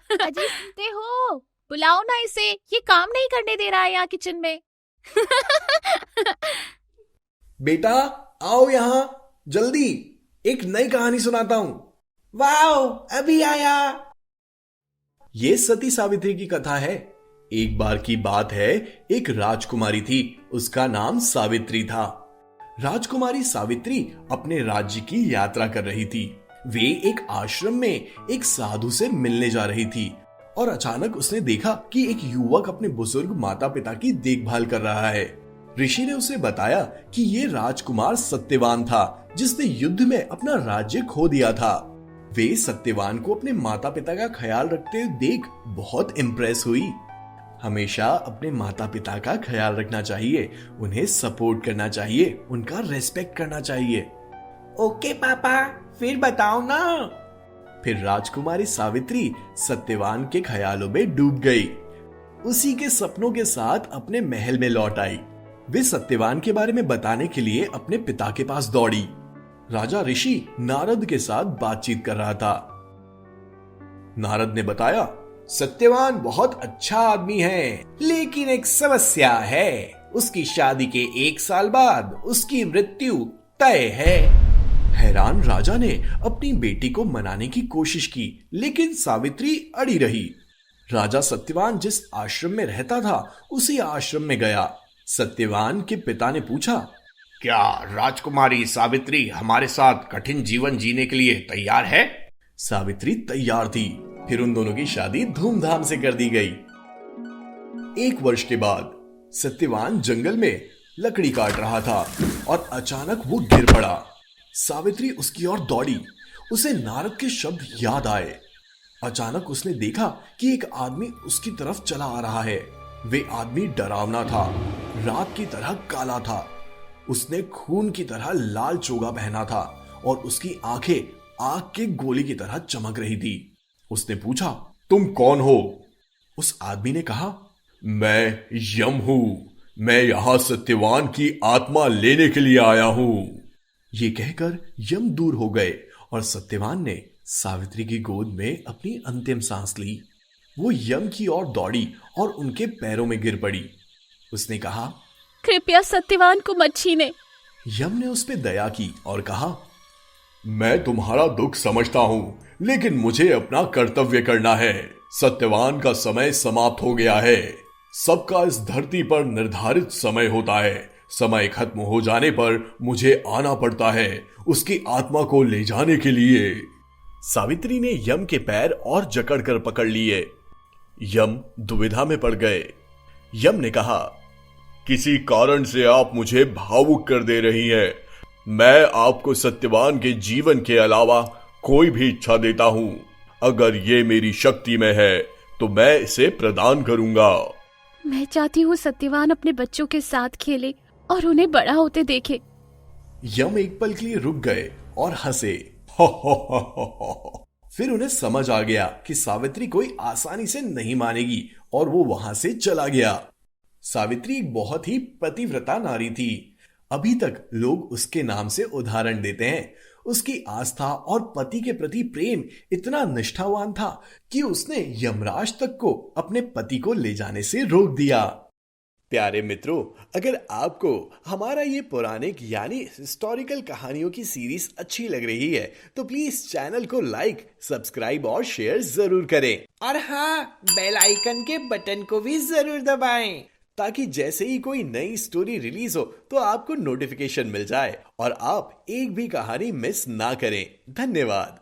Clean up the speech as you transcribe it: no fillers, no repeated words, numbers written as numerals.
अजी सुनते हो, बुलाओ ना इसे, ये काम नहीं करने दे रहा है यहाँ किचन में। बेटा आओ यहां जल्दी, एक नई कहानी सुनाता हूं। वाओ, अभी आया। ये सती सावित्री की कथा है। एक बार की बात है, एक राजकुमारी थी, उसका नाम सावित्री था। राजकुमारी सावित्री अपने राज्य की यात्रा कर रही थी। वे एक आश्रम में एक साधु से मिलने जा रही थी और अचानक उसने देखा कि एक युवक अपने बुजुर्ग माता पिता की देखभाल कर रहा है। ऋषि ने उसे बताया कि ये राजकुमार सत्यवान था, जिसने युद्ध में अपना राज्य खो दिया था। वे सत्यवान को अपने माता पिता का ख्याल रखते हुए देख बहुत इम्प्रेस हुई। हमेशा अपने माता पिता का ख्याल रखना चाहिए, उन्हें सपोर्ट करना चाहिए, उनका रेस्पेक्ट करना चाहिए। ओके पापा, फिर बताओ ना। फिर राजकुमारी सावित्री सत्यवान के ख्यालों में डूब गई। उसी के सपनों के साथ अपने महल में लौट आई। वे सत्यवान के बारे में बताने के लिए अपने पिता के पास दौड़ी। राजा ऋषि नारद के साथ बातचीत कर रहा था। नारद ने बताया, सत्यवान बहुत अच्छा आदमी है, लेकिन एक समस्या है। उसकी शादी के 1 साल बाद उसकी मृत्यु तय है। हैरान राजा ने अपनी बेटी को मनाने की कोशिश की, लेकिन सावित्री अड़ी रही। राजा सत्यवान जिस आश्रम में रहता था, उसी आश्रम में गया। सत्यवान के पिता ने पूछा, क्या राजकुमारी सावित्री हमारे साथ कठिन जीवन जीने के लिए तैयार है? सावित्री तैयार थी। फिर उन दोनों की शादी धूमधाम से कर दी गई। 1 वर्ष के बाद सत्यवान जंगल में लकड़ी काट रहा था और अचानक वो गिर पड़ा। सावित्री उसकी ओर दौड़ी। उसे नारद के शब्द याद आए। अचानक उसने देखा कि एक आदमी उसकी तरफ चला आ रहा है। वे आदमी डरावना था, रात की तरह काला था। उसने खून की तरह लाल चोगा पहना था और उसकी आंखें आग के गोली की तरह चमक रही थी। उसने पूछा, तुम कौन हो? उस आदमी ने कहा, मैं यम हूं, मैं यहां सत्यवान की आत्मा लेने के लिए आया हूं। ये कहकर यम दूर हो गए और सत्यवान ने सावित्री की गोद में अपनी अंतिम सांस ली। वो यम की ओर दौड़ी और उनके पैरों में गिर पड़ी। उसने कहा, कृपया सत्यवान को मत छीने। यम ने उस पर दया की और कहा, मैं तुम्हारा दुख समझता हूं, लेकिन मुझे अपना कर्तव्य करना है। सत्यवान का समय समाप्त हो गया है। सबका इस धरती पर निर्धारित समय होता है। समय खत्म हो जाने पर मुझे आना पड़ता है, उसकी आत्मा को ले जाने के लिए। सावित्री ने यम के पैर और जकड़कर पकड़ लिए। यम दुविधा में पड़ गए। यम ने कहा, किसी कारण से आप मुझे भावुक कर दे रही हैं। मैं आपको सत्यवान के जीवन के अलावा कोई भी इच्छा देता हूं। अगर ये मेरी शक्ति में है तो मैं इसे प्रदान करूंगा। मैं चाहती हूँ सत्यवान अपने बच्चों के साथ खेले और उन्हें बड़ा होते देखे। यम एक पल के लिए रुक गए और हंसे। फिर उन्हें समझ आ गया कि सावित्री कोई आसानी से नहीं मानेगी और वो वहां से चला गया। सावित्री एक बहुत ही पतिव्रता नारी थी। अभी तक लोग उसके नाम से उदाहरण देते हैं। उसकी आस्था और पति के प्रति प्रेम इतना निष्ठावान था कि उसने यमराज तक को अपने पति को ले जाने से रोक दिया। प्यारे मित्रों, अगर आपको हमारा ये पौराणिक यानी हिस्टोरिकल कहानियों की सीरीज अच्छी लग रही है तो प्लीज चैनल को लाइक, सब्सक्राइब और शेयर जरूर करें। और हाँ, बेल आइकन के बटन को भी जरूर दबाएं, ताकि जैसे ही कोई नई स्टोरी रिलीज हो तो आपको नोटिफिकेशन मिल जाए और आप एक भी कहानी मिस ना करें। धन्यवाद।